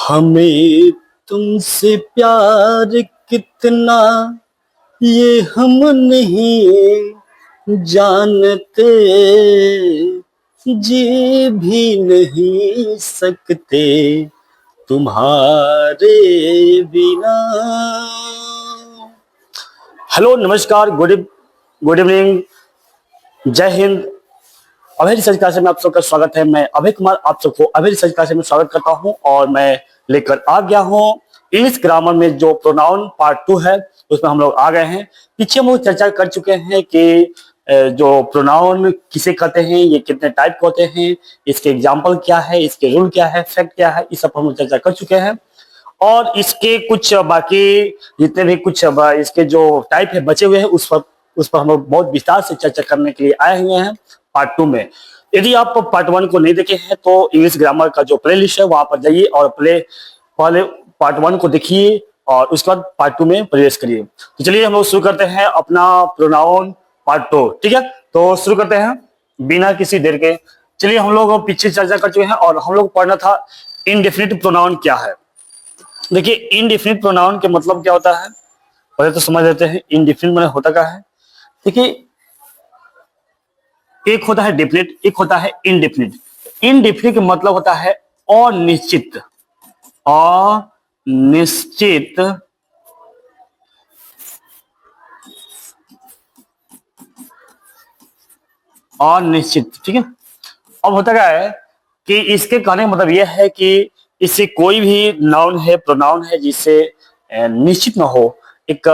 हमें तुमसे प्यार कितना ये हम नहीं जानते, जी भी नहीं सकते तुम्हारे बिना। हेलो, नमस्कार, गुड इवनिंग, जय हिंद। अभय रिसर्च क्लास में आप सबका स्वागत है। मैं अभय कुमार आप सबको अभय रिसर्च क्लास में स्वागत करता हूं और मैं लेकर आ गया हूं इंग्लिश ग्रामर में जो प्रोनाउन पार्ट 2 है, उसमें हम लोग आ गए हैं। पीछे हम लोग चर्चा कर चुके हैं कि जो प्रोनाउन किसे कहते हैं, ये कितने टाइप के होते हैं, इसके एग्जाम्पल क्या है, इसके रूल क्या है, फैक्ट क्या है, इस सब हम लोग चर्चा कर चुके हैं। और इसके कुछ बाकी जितने भी कुछ इसके जो टाइप है बचे हुए हैं, उस पर हम लोग बहुत विस्तार से चर्चा करने के लिए आए हुए हैं पार्ट 2 में। यदि आप पार्ट 1 को नहीं देखे हैं तो इंग्लिश ग्रामर का जो प्ले लिस्ट है वहां पर जाइए और पहले पार्ट 1 को देखिए और उसके बाद पार्ट 2 में प्रवेश करिए। तो चलिए हम लोग शुरू करते हैं अपना प्रोनाउन पार्ट 2। ठीक है, तो शुरू करते हैं बिना किसी देर के। चलिए, हम लोग पीछे चर्चा कर चुके हैं और हम लोग पढ़ना था इनडेफिनिट प्रोनाउन क्या है। देखिए, इनडेफिनिट प्रोनाउन के मतलब क्या होता है पहले तो समझ लेते हैं। इनडेफिनिट मतलब होता क्या है। देखिए, एक होता है डेफिनिट, एक होता है इनडेफिनिट। इनडेफिनिट का मतलब होता है अनिश्चित, अनिश्चित, अनिश्चित। ठीक है, अब होता क्या है कि इसके कहने का मतलब यह है कि इससे कोई भी नाउन है, प्रोनाउन है जिससे निश्चित ना हो, एक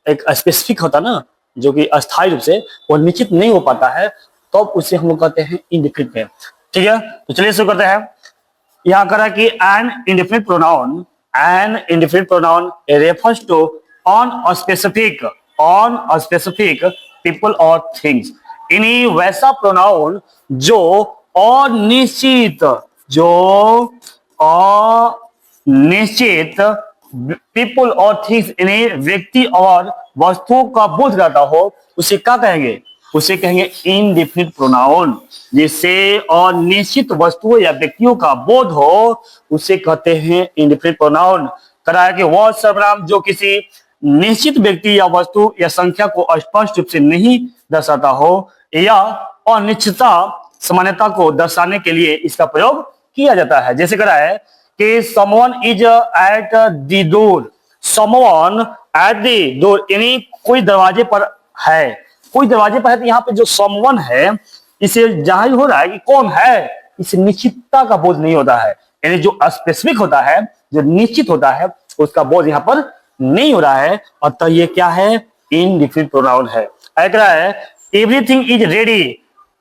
एक स्पेसिफिक होता ना, जो कि अस्थायी रूप से वो निश्चित नहीं हो पाता है, तो उसे हम लोग कहते हैं इनडेफिनिट में। ठीक है, तो चलिए शुरू करते हैं। यहाँ करा कि an indefinite pronoun refers to on specific people और थिंग्स। इन्हीं वैसा प्रोनाउन जो अनिश्चित, जो अनिश्चित पीपल और थिंग्स, इन्हें व्यक्ति और वस्तुओं का बोध करता हो, उसे क्या कहेंगे? उसे कहेंगे इनडेफिनिट प्रोनाउन। जिससे अनिश्चित वस्तुओं या व्यक्तियों का बोध हो, उसे कहते हैं इनडेफिनिट प्रोनाउन। कराया कि वह सर्वनाम जो किसी निश्चित व्यक्ति या वस्तु या संख्या को स्पष्ट रूप से नहीं दर्शाता हो या अनिश्चितता सामान्यता को दर्शाने के लिए इसका प्रयोग किया जाता है। जैसे करा है कि someone is at the door, someone at the door, यानी कोई दरवाजे पर है, कोई दरवाजे पर है। तो यहाँ पे जो someone है, इसे जाहिर हो रहा है कि कौन है, इसे निश्चितता का बोध नहीं होता है। यानी जो स्पेसिफिक होता है, जो निश्चित होता है, उसका बोध यहाँ पर नहीं हो रहा है। अतः ये क्या है? इनडेफिनिट प्रोनाउन है। अगला है एवरीथिंग इज रेडी।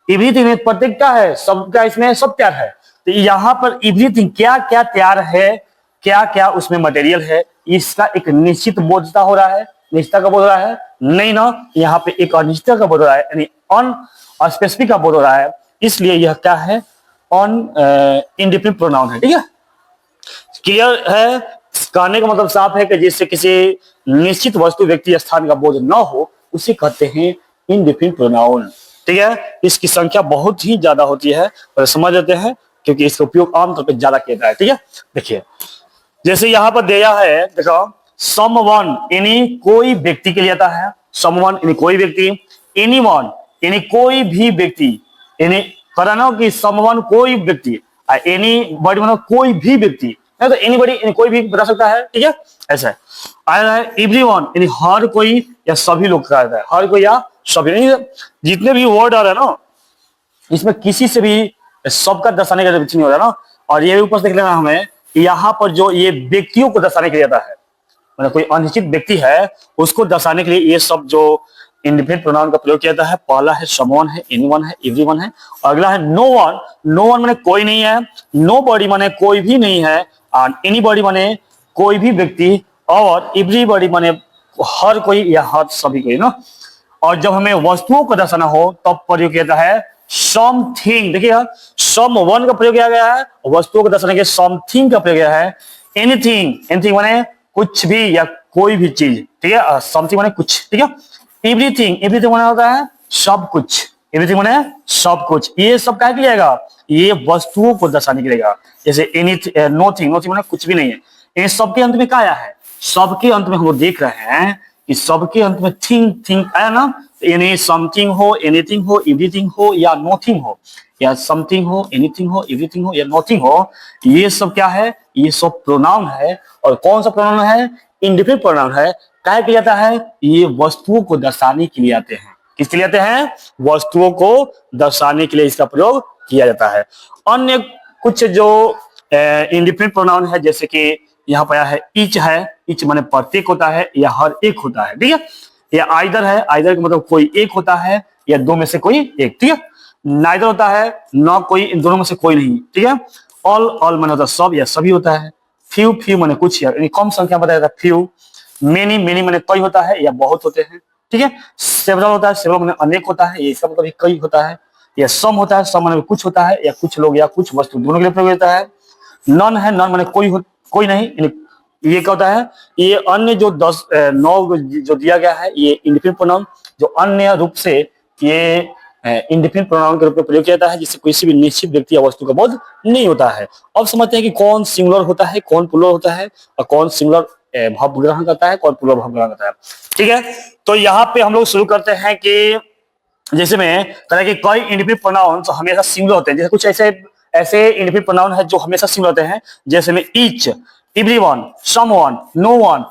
एवरीथिंग में प्रत्येक क्या है? सब क्या, इसमें सब तैयार है। तो यहाँ पर एवरीथिंग क्या क्या तैयार है, क्या क्या उसमें मटेरियल है, इसका एक निश्चित बोधता हो रहा है। निश्चितता का बोध हो रहा है नहीं ना, यहाँ पे एक अनिश्चितता का बोध हो रहा है, यानी अन स्पेसिफिक का बोध हो रहा है। इसलिए यह क्या है? ऑन इंडेफिनिट प्रोनाउन है। ठीक है, क्लियर है? कहने का मतलब साफ है कि जिससे किसी निश्चित वस्तु, व्यक्ति, स्थान का बोध न हो, उसे कहते हैं इनडेफिनिट प्रोनाउन। ठीक है, इसकी संख्या बहुत ही ज्यादा होती है और समझ लेते हैं क्योंकि इसका उपयोग आमतौर पर ज्यादा किया जाता है। ठीक है, देखिए जैसे यहां पर दिया है, देखो समवन यानी कोई व्यक्ति के लिए आता है। समवन यानी कोई व्यक्ति, एनीवन यानी कोई भी व्यक्ति, यानी कराना कि समवन कोई व्यक्ति, एनी बॉडी मतलब कोई भी व्यक्ति, तो एनीबॉडी यानी कोई भी बता सकता है। ठीक है, ऐसा है। आया है एवरीवन यानी हर कोई या सभी लोग का है, हर कोई या सभी। जितने भी वर्ड आ रहे हैं ना, इसमें किसी से भी सबका दर्शाने का जरूरत नहीं हो रहा ना। और ये ऊपर से देख लेना हमें, यहाँ पर जो ये व्यक्तियों को दर्शाने के लिए आता है, मतलब कोई अनिश्चित व्यक्ति है उसको दर्शाने के लिए ये सब जो इंडिफिनिट प्रोनाउन का प्रयोग किया जाता है। पहला है समवन है, एनीवन है, एवरीवन है। अगला है नो वन। नो वन माने कोई नहीं है, नो बॉडी माने कोई भी नहीं है, और एनीबॉडी माने कोई भी व्यक्ति, और एवरीबॉडी माने हर कोई या हर सभी कोई ना। और जब हमें वस्तुओं को दर्शाना हो तब प्रयोग किया जाता है समथिंग। देखिए समवन का प्रयोग किया गया है, वस्तुओं को दर्शाने के समथिंग का प्रयोग किया है। एनीथिंग, एनीथिंग माने कुछ भी या कोई भी चीज। ठीक है, समथिंग माने कुछ। ठीक है, एवरीथिंग, एवरीथिंग माने होता है सब कुछ। एवरीथिंग माने सब कुछ, ये सब क्या के लिए आएगा, ये वस्तुओं को दर्शाने के लिए आएगा। जैसे एनी, नोथिंग, नोथिंग माने कुछ भी नहीं है। इन सबके अंत में क्या आया है, सबके अंत में हम लोग देख रहे हैं कि सबके अंत में थिंग, थिंग आया ना। यानी समथिंग हो, एनीथिंग हो, एवरीथिंग हो या नोथिंग हो, या समथिंग हो, एनीथिंग हो, एवरीथिंग हो या नोथिंग हो, ये सब क्या है, ये सब प्रोनाउन है। और कौन सा प्रोनाउन है, इंडिफिनिट प्रोनाउन है। क्या किया जाता है, ये वस्तुओं को दर्शाने के लिए आते हैं। किसके लिए आते हैं, वस्तुओं को दर्शाने के लिए इसका प्रयोग किया जाता है। अन्य कुछ जो इंडिफिनिट प्रोनाउन है, जैसे कि यहाँ पर है ईच है, ईच माने प्रत्येक होता है या हर एक होता है, ठीक है। या आइदर है, आइदर का मतलब कोई एक होता है या दो में से कोई एक, ठीक है। नाइदर होता है, न कोई, इन दोनों में से कोई नहीं, ठीक है। ऑल, ऑल माने होता है सब या सभी होता है। फ्यू, फ्यू माने कुछ या कम संख्या बताया जाता है फ्यू। मेनी, मेनी माने कई होता है या बहुत होते हैं, ठीक है। सेवरल होता है, सेवरल माने अनेक होता है, ये इसका मतलब कई होता है। या सम होता है, सम माने कुछ होता है या कुछ लोग या कुछ वस्तु, दोनों के लिए प्रयोग होता है। नन है, नन माने कोई नहीं, ये क्या होता है, ये अन्य जो 9 जो दिया गया है, ये इंडिफिनिट प्रोनाउन, जो अन्य रूप से ये इंडिफिनिट प्रोनाउन के रूप में प्रयोग किया जाता है, जिससे किसी भी निश्चित व्यक्ति या वस्तु का बोध नहीं होता है। अब समझते हैं कि कौन सिंगुलर होता है, कौन प्लुरल होता है, और कौन सिंगुलर भाव ग्रहण करता है, कौन प्लुरल भाव ग्रहण करता है, ठीक है। तो यहाँ पे हम लोग शुरू करते हैं कि जैसे में कह कि कई इंडिफिनिट प्रोनाउंस हमेशा सिंगुलर होते हैं। जैसे कुछ ऐसे ऐसे इंडिफिनिट प्रोनाउन है जो हमेशा सिंगुलर होते हैं, जैसे में each, everyone, someone, no one,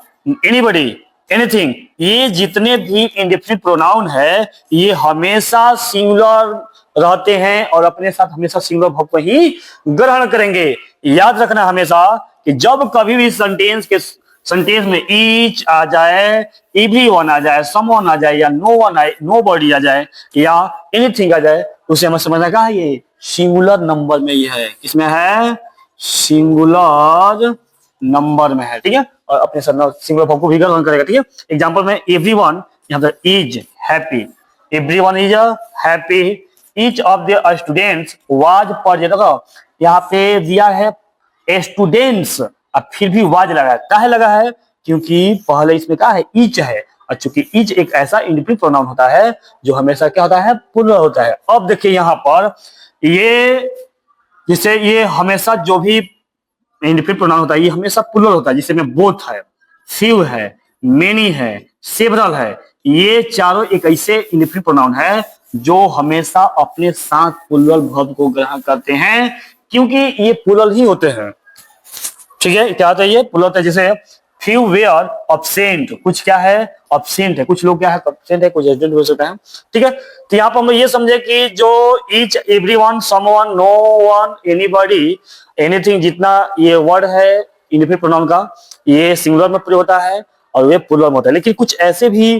anybody, anything. ये जितने भी इंडिफिनिट प्रोनाउन है ये हमेशा सिंगुलर रहते हैं और अपने साथ हमेशा सिंगुलर भाव को ही ग्रहण करेंगे। याद रखना हमेशा कि जब कभी भी सेंटेंस में ईच आ जाए, एवरीवन आ जाए, समवन आ जाए, या नो वन आए, नोबॉडी आ जाए, या एनीथिंग आ जाए, उसे हमें समझना क्या है, ये सिंगुलर नंबर में ही है। किसमें है, सिंगुलर नंबर में है, ठीक है। और अपने सिंगुलर फॉर्म को भी ग्रहण करेगा, ठीक है। एग्जांपल में एवरीवन, यहाँ पर is happy, everyone is happy, each of the students was present. यहाँ पे दिया है स्टूडेंट्स, अब फिर भी वाज लगा है, काहे लगा है, क्योंकि पहले इसमें क्या है, ईच है। और चूंकि ईच एक ऐसा इंडिफिनिट प्रोनाउन होता है जो हमेशा क्या होता है, प्लुरल होता है। अब देखिए यहाँ पर ये, जिसे ये हमेशा जो भी इंडिफिनिट प्रोनाउन होता है ये हमेशा प्लुरल होता है, जिसमें में बोथ है, फ्यू है, मेनी है, सेवरल है। ये चारों एक ऐसे इंडिफिनिट प्रोनाउन है जो हमेशा अपने साथ प्लुरल वर्ब को ग्रहण करते हैं, क्योंकि ये प्लुरल ही होते हैं, ठीक है। क्या होता है, ये प्लुरल होता है। जैसे फ्यू वेयर अब्सेंट, कुछ क्या है, अब्सेंट है, कुछ लोग क्या है, अब्सेंट है, कुछ एब्सेंट हो सकता है, ठीक है। तो यहाँ पर हम ये समझे कि जो each, everyone, someone, no one, anybody, anything, जितना ये वर्ड है इंडिफिनिट प्रोनाउन का, ये सिंगुलर में प्रयोग होता है और वे प्लुरल में होता है। लेकिन कुछ ऐसे भी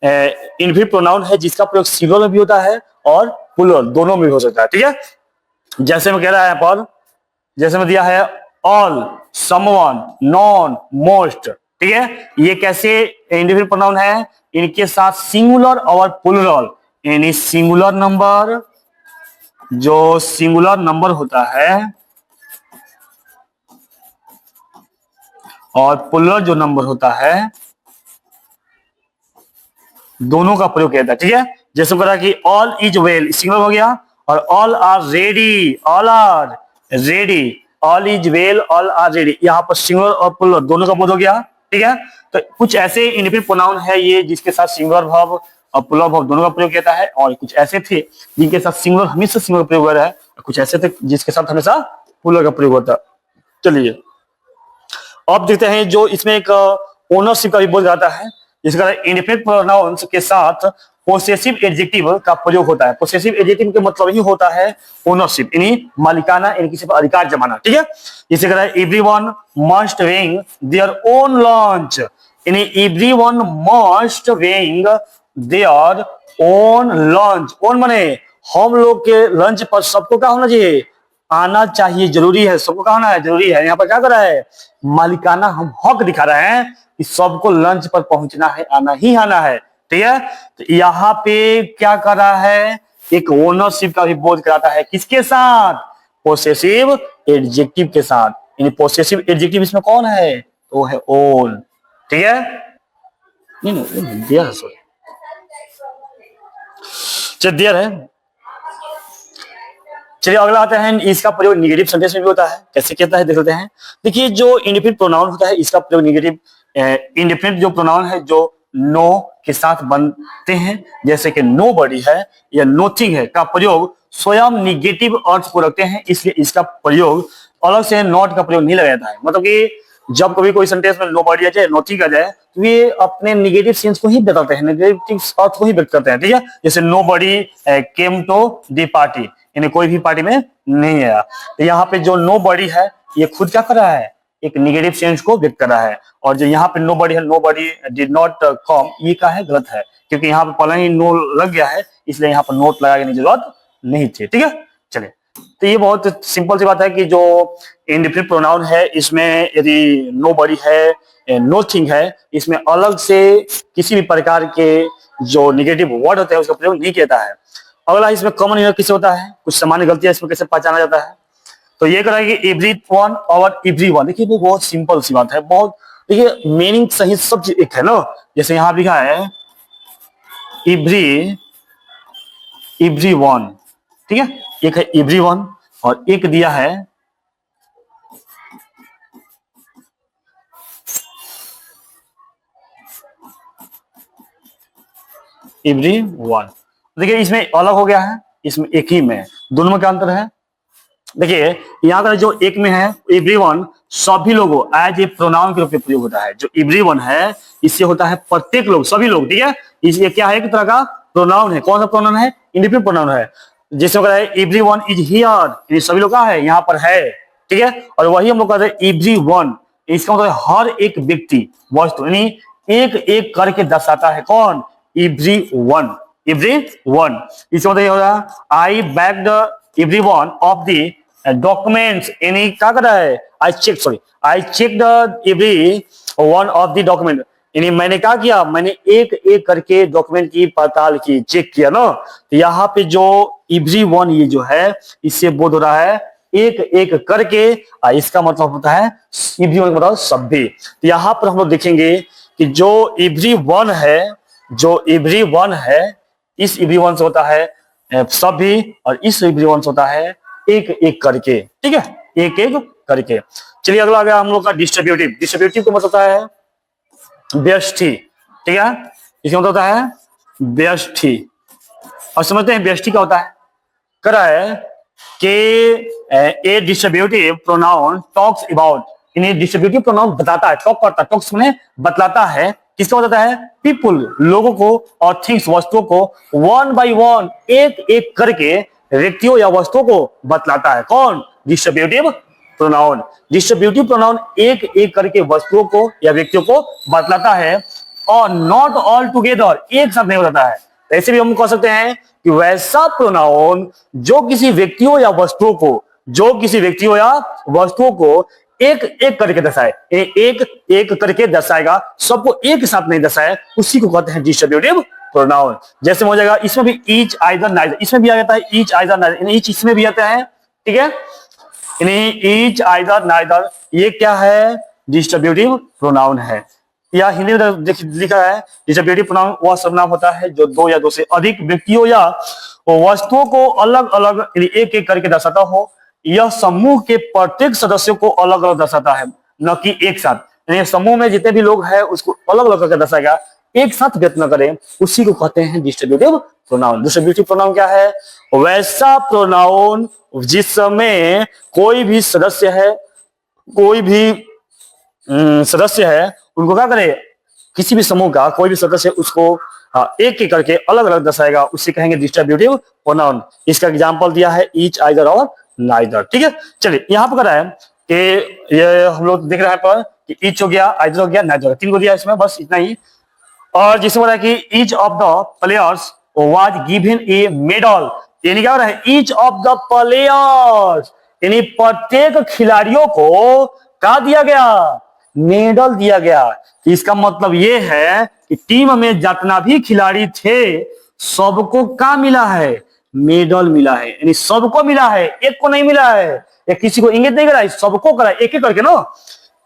इंडिफिनिट प्रोनाउन है जिसका प्रयोग सिंगुलर में भी होता है और प्लुरल दोनों में भी हो सकता है, ठीक है। जैसे मैं कह रहा है यहाँ पर, जैसे मैं दिया है ऑल, समवन, नॉन, मोस्ट, ठीक है। ये कैसे इंडिफिनिट प्रोनाउन है, इनके साथ सिंगुलर और प्लुरल, यानी सिंगुलर नंबर, जो सिंगुलर नंबर होता है और प्लुरल जो नंबर होता है, दोनों का प्रयोग किया जाता है, ठीक है। जैसे कह रहा कि ऑल इज वेल, सिंगुलर हो गया, और all are ready, all are ready, all is well, all are ready, यहाँ पर सिंगुलर और प्लुरल दोनों का बोध हो गया, ठीक है। तो कुछ ऐसे इंडिफिनिट प्रोनाउन है ये जिसके साथ सिंगुलर वर्ब और प्लुरल वर्ब दोनों का प्रयोग किया जाता है, और कुछ ऐसे थे जिनके साथ सिंगुलर हमेशा सिंगुलर प्रयोग हो रहा है, कुछ ऐसे थे जिसके साथ हमेशा प्लुरल का प्रयोग होता है। चलिए अब देखते हैं, जो इसमें एक ओनरशिप का भी बोध जाता है, जिसका इंडिफिनिट प्रोनाउंस के साथ पोसेसिव एडजेक्टिव का प्रयोग होता है। पोसेसिव एडजेक्टिव का मतलब ही होता है ओनरशिप, यानी मालिकाना, यानी किसी पर अधिकार जमाना, ठीक है। जिसे कह रहा है everyone must weighing their own lunch, यानी everyone must weighing their own lunch. Own माने हम लोग के लंच पर सबको क्या होना चाहिए, आना चाहिए, जरूरी है, सबको क्या होना है, जरूरी है। यहाँ पर क्या कर रहा है, मालिकाना हम हक दिखा रहे हैं कि सबको लंच पर पहुंचना है, आना ही आना है, ठीक है। तो यहाँ पे क्या कर रहा है, एक ओनरशिप का भी बोध कराता है, किसके साथ, पोसेसिव एडजेक्टिव के साथ। यानी पोसेसिव एडजेक्टिव इसमें कौन है, तो है ओन, ठीक है। नहीं दिया है, सॉरी, चल दिया है। चलिए अगला आता है, इसका प्रयोग निगेटिव सेंटेंस में भी होता है। कैसे कहता है देख लेते हैं। देखिए जो इंडेफिनिट प्रोनाउन होता है इसका प्रयोग निगेटिव इंडेफिनिट जो प्रोनाउन है जो नो के साथ बनते हैं, जैसे कि नो बडी है या नोथिंग है का प्रयोग स्वयं निगेटिव अर्थ को रखते हैं, इसलिए इसका प्रयोग अलग से नॉट का प्रयोग नहीं लगाया जाता है। मतलब कि जब कभी कोई सेंटेंस में नो बडी आ जाए नोथिंग आ जाए तो ये अपने निगेटिव सेंस को ही बताते हैं, निगेटिव अर्थ को ही व्यक्त करते हैं। ठीक है, जैसे nobody came to the party, यानी कोई भी पार्टी में नहीं आया। तो यहाँ पे जो नो बडी है ये खुद क्या कर रहा है, एक निगेटिव सेंस को व्यक्त कर रहा है। और जो यहाँ पे नो बडी है, nobody did not come, ये क्या है, गलत है, क्योंकि यहाँ पे पहले ही नो लग गया है, इसलिए यहाँ पर नोट लगाने की जरूरत नहीं थी। ठीक है, चलिए तो ये बहुत सिंपल सी बात है कि जो इंडेफिनिट प्रोनाउन है इसमें यदि नो बडी है नोथिंग है, इसमें अलग से किसी भी प्रकार के जो निगेटिव वर्ड होते हैं उसका प्रयोग नहीं किया जाता है। अगला इसमें कॉमन एरर किसे होता है, कुछ सामान्य गलतियां इसमें कैसे पहचाना जाता है, तो ये करा कि एवरी वन और एवरी वन। देखिए वो बहुत सिंपल सी बात है, बहुत देखिए मीनिंग सही सब चीज एक है ना। जैसे यहां लिखा है एवरी वन, ठीक है, एक है एवरी वन और एक दिया है एवरी वन। देखिए इसमें अलग हो गया है, इसमें एक ही में, दोनों में क्या अंतर है। देखिए यहाँ पर जो एक में है एवरीवन सभी लोगों एज ए प्रोनाउन के रूप में प्रयोग होता है। जो एवरीवन है इससे होता है प्रत्येक लोग, सभी लोग। ठीक है, इसलिए क्या है, एक तरह का प्रोनाउन है। कौन सा प्रोनाउन है, इंडिफिनिट प्रोनाउन है। जैसे होता है एवरीवन इज हियर, सभी लोग कहाँ है, यहाँ पर है। ठीक है, और वही हम लोग कहते हैं एवरीवन, इसका मतलब हर एक व्यक्ति वस्तु, यानी एक एक करके दर्शाता है। कौन, एवरीवन, एवरीवन। इसका मतलब होगा I bagged everyone of the documents, यानी क्या कर रहा है, I check every one of the document, यानी मैंने क्या किया, मैंने एक एक करके डॉक्यूमेंट की पड़ताल की, चेक किया ना। तो यहाँ पे जो एवरीवन ये जो है इससे बोध हो रहा है एक एक करके, इसका मतलब होता है एवरीवन का मतलब सभी। तो यहाँ पर हम लोग देखेंगे कि जो एवरीवन है, जो एवरीवन है इस एवरीवन से होता है सभी, और इस एवरीवन से होता है एक एक करके। ठीक है, एक एक करके। चलिए अगला आ गया हम लोग का डिस्ट्रीब्यूटिव। डिस्ट्रीब्यूटिव का मतलब होता है व्यष्टि। ठीक है, इसका मतलब होता है व्यष्टि। और समझते हैं व्यष्टि क्या होता है, कह रहा है कि ए डिस्ट्रीब्यूटिव प्रोनाउन टॉक्स अबाउट, इन्हें डिस्ट्रीब्यूटिव प्रोनाउन बताता है, टॉक करता है, टॉक्स में बतलाता है, किसको बताता है, पीपुल लोगों को, और थिंग्स वस्तुओं को, वन बाय वन एक एक करके व्यक्तियों या वस्तुओं को बतलाता है। कौन, डिस्ट्रीब्यूटिव प्रोनाउन। डिस्ट्रीब्यूटिव प्रोनाउन एक एक करके वस्तुओं को या व्यक्तियों को बतलाता है, और नॉट ऑल टुगेदर, एक साथ नहीं बताता है। ऐसे भी हम कह सकते हैं कि वैसा प्रोनाउन जो किसी व्यक्तियों या वस्तुओं को, जो किसी व्यक्तियों या वस्तुओं को एक एक करके दर्शाए, एक एक करके दर्शाएगा, सबको एक साथ नहीं दर्शाए, उसी को कहते हैं डिस्ट्रीब्यूटिव प्रोनाउन। जैसे हो जाएगा इसमें भी ईच आइदर नाइदर, इसमें भी आ जाता है ईच आइदर नाइदर, ईच इसमें भी आता है। ठीक है, ईच आइदर नाइदर ये क्या है, डिस्ट्रीब्यूटिव प्रोनाउन है। या हिंदी में लिखा है डिस्ट्रीब्यूटिव प्रोनाउन वह सर्वनाम होता है जो दो या दो से अधिक व्यक्तियों या वस्तुओं को अलग अलग एक एक करके दर्शाता हो। यह समूह के प्रत्येक सदस्यों को अलग अलग दर्शाता है, न कि एक साथ। यानी समूह में जितने भी लोग हैं उसको अलग अलग करके दर्शाएगा, एक साथ व्यक्त न करें, उसी को कहते हैं डिस्ट्रीब्यूटिव प्रोनाउन। डिस्ट्रीब्यूटिव प्रोनाउन क्या है, वैसा प्रोनाउन जिसमें कोई भी सदस्य है, कोई भी सदस्य है उनको क्या करे, किसी भी समूह का कोई भी सदस्य उसको एक एक करके अलग अलग दर्शाएगा, उसे कहेंगे डिस्ट्रीब्यूटिव प्रोनाउन। इसका एग्जांपल दिया है ईच आइदर और नाइदर। ठीक है, चलिए यहाँ पर कह रहा है कि ये हम लोग देख रहे हैं पर कि ईच हो गया, आइदर हो गया, नाइदर, तीन को दिया इसमें, बस इतना ही। और जिसमें बोला कि each of the players was given A medal, यानी क्या हो रहा है, ईच ऑफ द प्लेयर्स यानी प्रत्येक खिलाड़ियों को क्या दिया गया, मेडल दिया गया। इसका मतलब ये है कि टीम में जितना भी खिलाड़ी थे सबको क्या मिला है, मेडल मिला है, यानी सबको मिला है, एक को नहीं मिला है, या किसी को इंगित नहीं करा, सबको करा एक एक करके ना।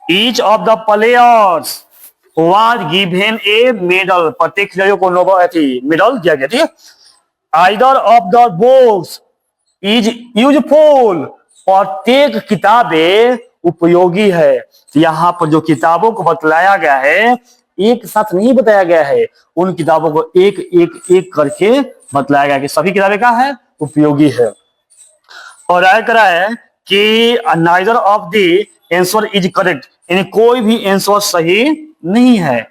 Each of the players was given A medal, प्रत्येक खिलाड़ियों को मेडल दिया गया। ठीक है, either of the box is useful, प्रत्येक किताबें उपयोगी है। तो यहाँ पर जो किताबों को बतलाया गया है एक साथ नहीं बताया गया है, उन किताबों को एक एक एक करके बतलाया गया है कि सभी किताबें क्या है, उपयोगी है। और राय करा है कि neither of the answer is correct, यानी कोई भी आंसर सही नहीं है।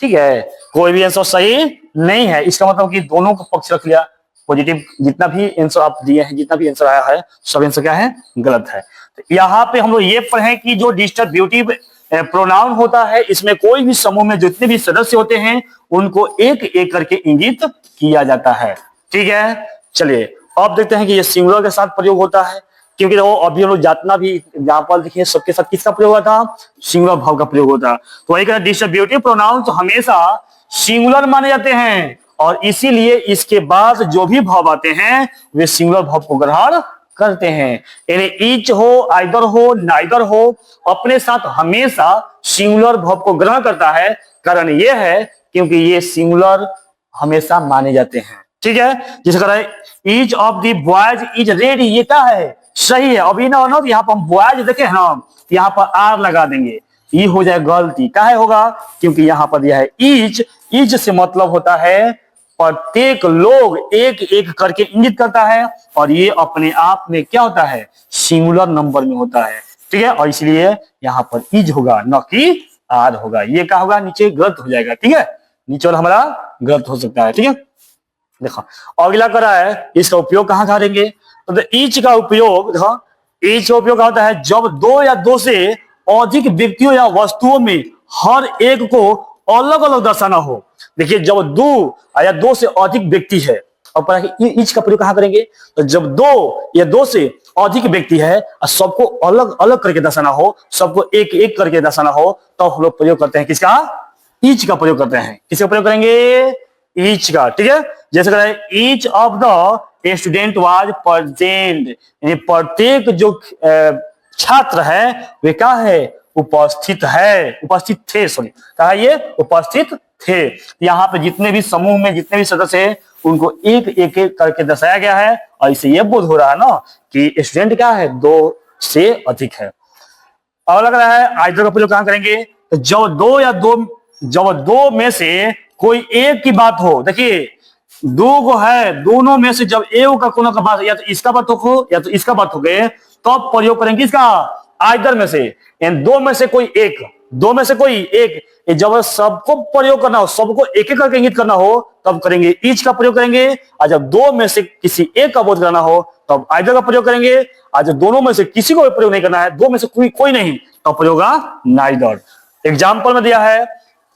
ठीक है, कोई भी आंसर सही नहीं है, इसका मतलब कि दोनों का पक्ष रख लिया। पॉजिटिव जितना भी आंसर आप दिए हैं, जितना भी आंसर आया है, सब आंसर क्या है, गलत है। तो यहाँ पे हम लोग ये पढ़े कि जो डिस्ट्रीब्यूटिव प्रोनाउन होता है, इसमें कोई भी समूह में जितने भी सदस्य होते हैं उनको एक एक करके इंगित किया जाता है। ठीक है, चलिए अब देखते हैं कि ये सिंगुलर के साथ प्रयोग होता है, क्योंकि वो अभी हम लोग जितना भी एग्जाम्पल देखिए सबके साथ किसका प्रयोग होता है, सिंगुलर भाव का प्रयोग होता है। तो वही कहना डिस्ट्रीब्यूटिव प्रोनाउंस हमेशा सिंगुलर माने जाते हैं, और इसीलिए इसके बाद जो भी भाव आते हैं वे सिंगुलर भाव को ग्रहण करते हैं। यानी ईच हो, आइदर हो, नाइदर हो, अपने साथ हमेशा सिंगुलर भाव को ग्रहण करता है। कारण यह है क्योंकि ये सिंगुलर हमेशा माने जाते हैं। ठीक है, जिसे कह रहा है each of the boys is ready, ये क्या है, सही है। अभी ना तो यहाँ पर हम बॉयज देखे हैं ना, तो यहाँ पर आर लगा देंगे, ये हो जाए गलती। काहे होगा, क्योंकि यहाँ पर दिया है ईच, ईच से मतलब होता है प्रत्येक लोग एक एक करके इंगित करता है, और ये अपने आप में क्या होता है, सिंगुलर नंबर में होता है। ठीक है, और इसलिए यहाँ पर इज होगा न कि आर होगा। ये क्या होगा, नीचे गलत हो जाएगा। ठीक है, नीचे वाला हमारा गलत हो सकता है। ठीक है, देखो अगला करा है, इसका उपयोग कहाँ करेंगे, तो ईच का उपयोग, देखो ईच का उपयोग होता है जब दो या दो से अधिक व्यक्तियों या वस्तुओं में हर एक को अलग अलग दर्शाना हो। देखिए जब दो या दो से अधिक व्यक्ति है, और ईच का प्रयोग कहाँ करेंगे, तो जब दो या दो से अधिक व्यक्ति है और सबको अलग अलग करके दर्शाना हो, सबको एक एक करके दर्शाना हो, तो हम लोग प्रयोग करते हैं किसका, ईच का प्रयोग करते हैं। किसका प्रयोग करेंगे, ईच का। ठीक है, जैसे कह रहा है each of the student was present, यानी प्रत्येक जो छात्र है वे क्या है, उपस्थित है, उपस्थित थे, सॉरी कहा ये उपस्थित थे। यहाँ पे जितने भी समूह में जितने भी सदस्य हैं उनको एक एक एक करके दर्शाया गया है, और इससे ये बोध हो रहा है ना कि स्टूडेंट क्या है, दो से अधिक है। और लग रहा है आइदर का प्रयोग कहां करेंगे, तो जब दो में से कोई एक की बात हो, देखिए दो को है, दोनों में से जब एक का कोनो का बात, या तो इसका बात हो या तो इसका बात हो गए, तो प्रयोग करेंगे इसका आइदर में से, दो में से कोई एक, दो में से कोई एक। जब सबको प्रयोग करना हो, सबको एक एक करके इंगित करना हो, तब करेंगे ईच का प्रयोग करेंगे। और जब दो में से किसी एक का बोध करना हो तब आइदर का प्रयोग करेंगे। और जब दोनों में से किसी को भी प्रयोग नहीं करना है, दो में से कोई नहीं, तब प्रयोग नाइदर। एग्जाम्पल में दिया है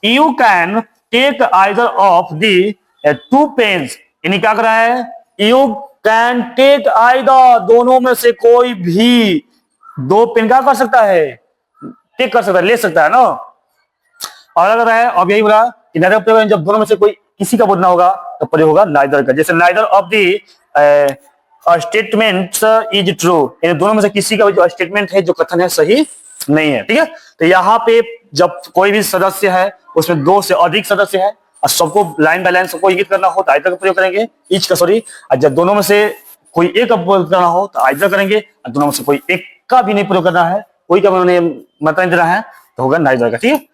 you can take either of the two pens, यानी क्या कर रहा है, यू कैन टेक आइदर, दोनों में से कोई भी दो पेन क्या कर सकता है, टेक कर सकता है, ले सकता है ना। और अगर है अब यही बोला कि नाइदर प्रयोग जब दोनों में से कोई किसी का बोलना होगा तो प्रयोग होगा नाइदर का। जैसे neither of the statement is true, यानी दोनों में से किसी का जो स्टेटमेंट है, जो कथन है, सही नहीं है। ठीक है, तो यहाँ पे जब कोई भी सदस्य है उसमें दो से अधिक सदस्य है और सबको लाइन बाय लाइन सबको इंगित करना हो तो आइदर का प्रयोग करेंगे, ईच का सॉरी। और जब दोनों में से कोई एक का प्रयोग करना हो तो आइदर करेंगे, और दोनों में से कोई एक का भी नहीं प्रयोग करना है, कोई का उन्हें मतलब नहीं देना है, तो होगा नाइदर का। ठीक है,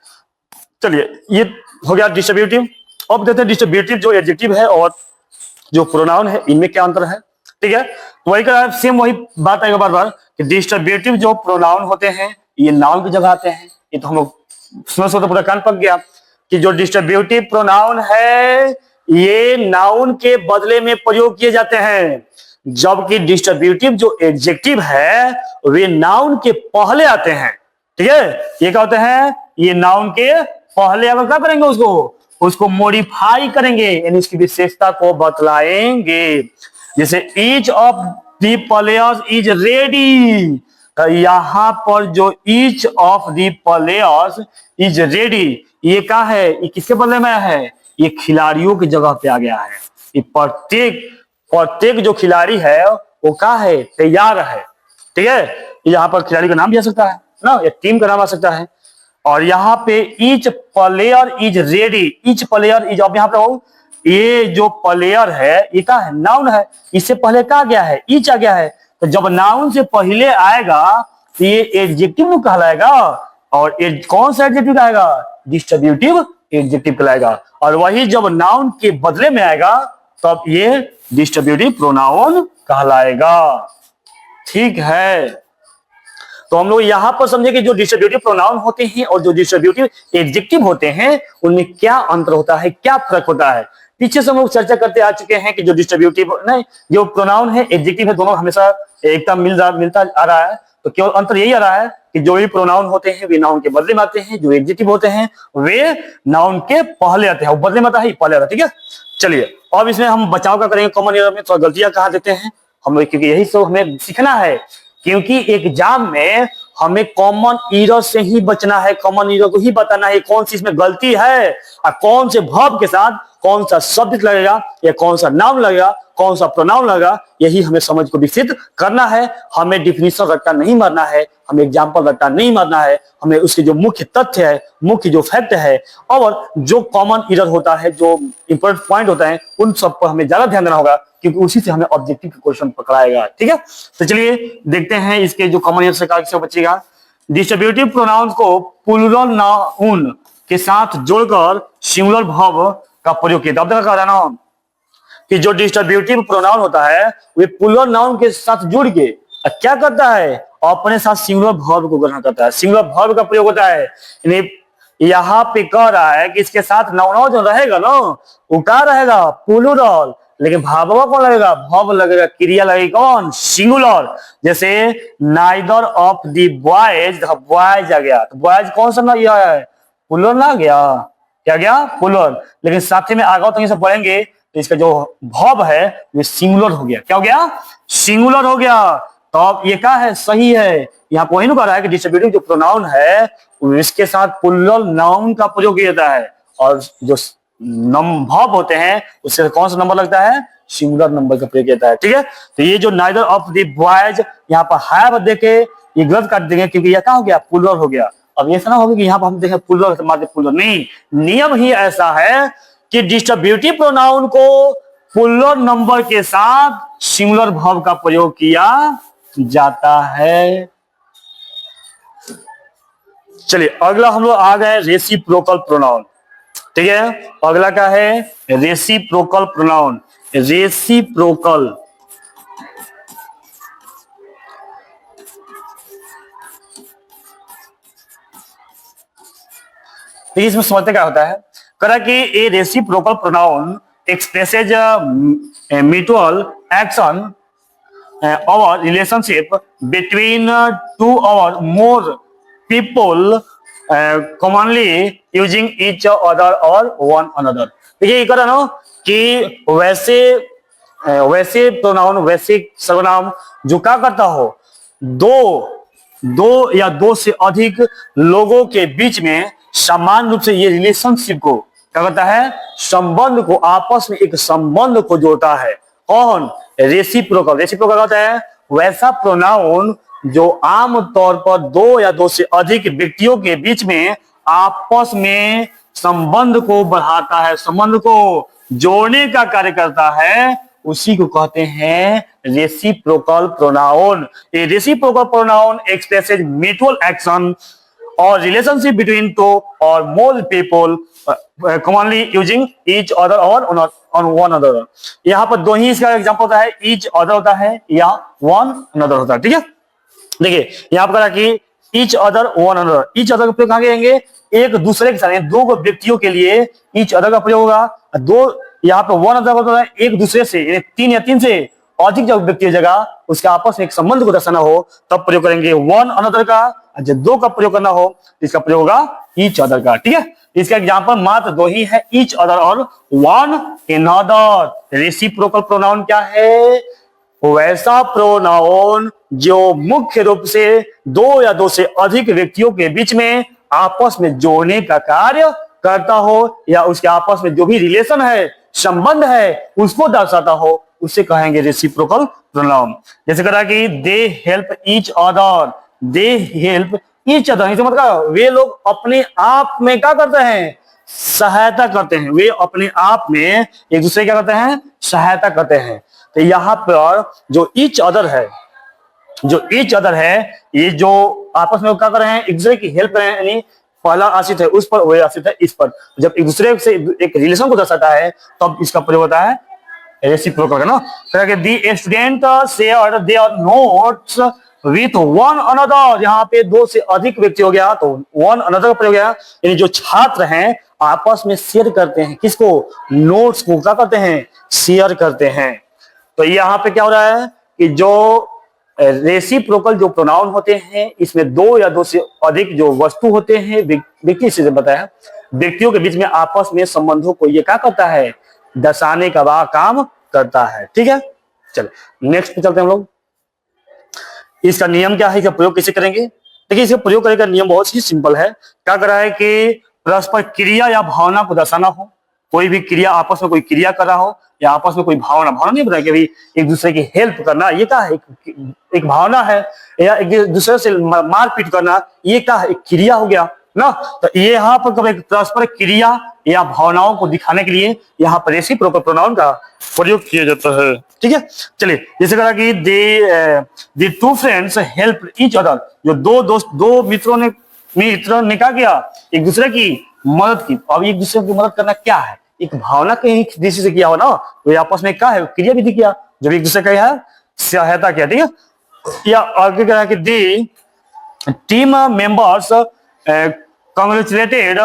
चलिए ये हो गया डिस्ट्रीब्यूटिव। अब देखते हैं डिस्ट्रीब्यूटिव जो एडजेक्टिव है और जो प्रोनाउन है इनमें क्या अंतर है। ठीक है, तो वही का सेम वही बात आएगा बार बार कि डिस्ट्रीब्यूटिव जो प्रोनाउन होते हैं ये नाउन की जगह आते हैं। ये तो हम लोग सुनो तो पूरा कान पक गया कि जो डिस्ट्रीब्यूटिव प्रोनाउन है ये नाउन के बदले में प्रयोग किए जाते हैं, जबकि डिस्ट्रीब्यूटिव जो एडजेक्टिव है वे नाउन के पहले आते हैं। ठीक है, ये क्या होते हैं, ये नाउन के पहले अगर क्या करेंगे, उसको मॉडिफाई करेंगे, यानी इसकी विशेषता को बतलाएंगे। जैसे each of the players is ready, तो यहां पर जो each of the players is ready ये क्या है, ये किसके बदले में है, ये खिलाड़ियों की जगह पे आ गया है। ये प्रत्येक जो खिलाड़ी है वो क्या है, तैयार है। ठीक है, यहाँ पर खिलाड़ी का नाम भी आ सकता है ना, या टीम का नाम आ सकता है। और यहाँ पे each player is ready, each player is, अब यहाँ पे ये जो प्लेयर है ये क्या है, नाउन है। इससे पहले क्या गया है, ईच आ गया है। तो जब नाउन से पहले आएगा तो ये एडजेक्टिव कहलाएगा, और कौन सा एडजेक्टिव आएगा, डिस्ट्रीब्यूटिव एडजेक्टिव कहलाएगा। और वही जब नाउन के बदले में आएगा तब ये डिस्ट्रीब्यूटिव प्रोनाउन कहलाएगा। ठीक है, तो हम लोग यहां पर समझे कि जो डिस्ट्रीब्यूटिव प्रोनाउन होते हैं और जो डिस्ट्रीब्यूटिव एडजेक्टिव होते हैं उनमें क्या अंतर होता है, क्या फर्क होता है। पीछे से हम लोग चर्चा करते आ चुके हैं कि जो डिस्ट्रीब्यूटिव नहीं, जो प्रोनाउन है एडजेक्टिव है, दोनों हमेशा एकदम मिलता आ रहा है। तो केवल अंतर यही आ रहा है कि जो भी प्रोनाउन होते हैं वे नाउन के बदले में आते हैं, जो एडजेक्टिव होते हैं वे नाउन के पहले आते हैं, वो बदले में आता है पहले आता है। ठीक है, चलिए अब इसमें हम बचाव का करेंगे, कॉमन एरर में थोड़ा गलतियां कहा देते हैं हम लोग, क्योंकि यही सब हमें सीखना है। क्योंकि एग्जाम में हमें कॉमन एरर से ही बचना है, कॉमन एरर को ही बताना है कौन सी इसमें गलती है और कौन से वर्ब के साथ कौन सा शब्द लगेगा या कौन सा नाउन लगेगा, कौन सा प्रोनाउन लगेगा, यही हमें समझ को विकसित करना है। हमें डिफिनीशन रट्टा नहीं मारना है, हमें एग्जाम्पल रट्टा नहीं मारना है, हमें उसके जो मुख्य तथ्य है, मुख्य जो फैक्ट है और जो कॉमन एरर होता है, जो इंपॉर्टेंट पॉइंट होता है, उन सब पर हमें ज्यादा ध्यान देना होगा, क्योंकि उसी से हमें ऑब्जेक्टिव क्वेश्चन पकड़ाएगा। ठीक है, तो चलिए देखते हैं इसके जो कॉमन एरर से कैसे बचेगा। डिस्ट्रीब्यूटिव प्रोनाउन को प्लूरल नाउन के साथ जोड़कर सिंगुलर वर्ब का प्रयोग किया। अब तक कह रहा ना कि जो डिस्ट्रीब्यूटिव प्रोनाउन होता है वे प्लूरल नाउन के साथ जुड़ के क्या करता है, अपने साथ सिंगुलर वर्ब को ग्रहण करता है, सिंगुलर वर्ब का प्रयोग होता है। यहाँ पे कह रहा है कि इसके साथ नाउन जो रहेगा ना वो क्या रहेगा, प्लूरल, लेकिन भाववा कौन लगेगा, भव लगेगा, क्रिया लगेगी कौन, सिंगुलर। जैसे neither of the boys, boys आ गया तो बॉयज कौन सा ना यह है, प्लूरल ना गया, क्या गया, प्लूरल। लेकिन साथ में आगे तो सब पढ़ेंगे तो इसका जो भव है वो सिंगुलर हो गया, क्या हो गया, सिंगुलर हो गया। तो अब ये क्या है, सही है। यहाँ पर वही कह रहा है कि डिस्ट्रीब्यूटिव जो प्रोनाउन है इसके साथ प्लूरल नाउन का प्रयोग किया जाता है, और जो भव होते हैं उससे कौन सा नंबर लगता है, सिंगुलर नंबर का प्रयोग किया है। ठीक है, तो ये जो नाइदर ऑफ द बॉयज यहाँ पर हैव देके ये गलत कर देंगे, क्योंकि यह क्या हो गया, प्लूरल हो गया। अब ऐसा ना होगा कि यहाँ पर हम देखें प्लूरल मारते प्लूरल, नहीं, नियम ही ऐसा है कि डिस्ट्रीब्यूटिव प्रोनाउन को प्लूरल नंबर के साथ सिंगुलर वर्ब का प्रयोग किया जाता है। चलिए अगला हम लोग आ गए रेसिप्रोकल प्रोनाउन। ठीक है, अगला क्या है, रेसिप्रोकल प्रोनाउन। रेसिप्रोकल, तो इसमें समझते क्या होता है, करा कि a reciprocal pronoun expresses mutual action और रिलेशनशिप बिटवीन टू और more people commonly using each other और वन अनदर। देखिए ये करा ना कि वैसे प्रोनाउन, वैसे सर्वनाम जो क्या करता हो, दो या दो से अधिक लोगों के बीच में समान रूप से ये रिलेशनशिप को क्या करता है, संबंध को, आपस में एक संबंध को जोड़ता है। कौन, रेसिप्रोकल। रेसिप्रोकल होता है वैसा प्रोनाउन जो आम तौर पर दो या दो से अधिक व्यक्तियों के बीच में आपस में संबंध को बढ़ाता है, संबंध को जोड़ने का कार्य करता है, उसी को कहते हैं रेसिप्रोकल प्रोनाउन। ये reciprocal pronoun expresses mutual action और रिलेशनशिप बिटवीन टू और more people commonly using each other और ऑन वन अदर। यहाँ पर दो ही इसका एग्जांपल होता है, ईच अदर होता है या वन अनदर होता है। ठीक है, देखिए यहाँ पर कि each other one another, each other का प्रयोग कहां करेंगे, एक दूसरे के साथ, दो व्यक्तियों के लिए ईच अदर का प्रयोग होगा। दो यहाँ पे वन अदर होता है एक दूसरे से, तीन या तीन से अधिक जब व्यक्ति जगह उसके आपस में एक संबंध को दर्शाना हो तब प्रयोग करेंगे वन अनदर का। जब दो का प्रयोग करना हो तो इसका प्रयोग होगा ईच अदर का। ठीक है, इसका एग्जांपल मात्र दो ही है, ईच अदर और वन अनदर। रेसिप्रोकल प्रोनाउन क्या है, वैसा प्रोनाउन जो मुख्य रूप से दो या दो से अधिक व्यक्तियों के बीच में आपस में जोड़ने का कार्य करता हो, या उसके आपस में जो भी रिलेशन है, संबंध है, उसको दर्शाता हो, उसे कहेंगे रेसिप्रोकल प्रोनाउन। जैसे कहा कि they help each other, they help each other, मतलब वे लोग अपने आप में क्या करते हैं, सहायता करते हैं, वे अपने आप में एक दूसरे क्या करते हैं, सहायता करते हैं। तो यहाँ पर जो ईच अदर है, जो ईच अदर है, ये जो आपस में क्या कर रहे हैं, एक दूसरे की हेल्प कर रहे हैं, यानी पहला आश्रित है उस पर, वही आश्रित है इस पर। जब एक दूसरे से एक रिलेशन को दर्शाता है तब इसका प्रयोग होता है रेसिप्रोकल का ना। The student share their notes with one another, यहाँ पे दो से अधिक व्यक्ति हो गया तो वन अनदर का प्रयोग गया, यानी जो छात्र हैं आपस में शेयर करते हैं, किसको, नोट्स को क्या करते हैं, शेयर करते हैं। तो यहाँ पे क्या हो रहा है कि जो रेसिप्रोकल जो प्रोनाउन होते हैं, इसमें दो या दो से अधिक जो वस्तु होते हैं, व्यक्ति से बताया, व्यक्तियों के बीच में आपस में संबंधों को ये क्या करता है, दर्शाने का वह काम करता है। ठीक है, चलो नेक्स्ट पे चलते हैं हम लोग। इसका नियम क्या है, इसका प्रयोग कैसे करेंगे। देखिए इसका प्रयोग करने का नियम बहुत ही सिंपल है। क्या कर रहा है कि परस्पर क्रिया या भावना को दर्शाना हो, कोई भी क्रिया, आपस में कोई क्रिया कर रहा हो या आपस में कोई भावना, भावना नहीं बताया कि भाई एक दूसरे की हेल्प करना, ये क्या है, एक भावना है, या एक दूसरे से मारपीट करना, ये क्या है, एक क्रिया हो गया ना। तो ये यहाँ पर कभी परस्पर क्रिया या भावनाओं को दिखाने के लिए यहाँ पर रेसिप्रोकल प्रोनाउन का प्रयोग किया जाता है। ठीक है, चलिए जैसे कहा कि they two friends help each other, जो दो मित्रों ने क्या किया, एक दूसरे की मदद की। अब एक दूसरे की मदद करना क्या है, एक भावना के दृष्टि से किया हो ना, तो आपस में क्या है, क्रिया विधि किया, जब एक दूसरे का है सहायता किया। ठीक है, या आगे क्या है कि दी टीम मेंबर्स कांग्रेचुलेटेड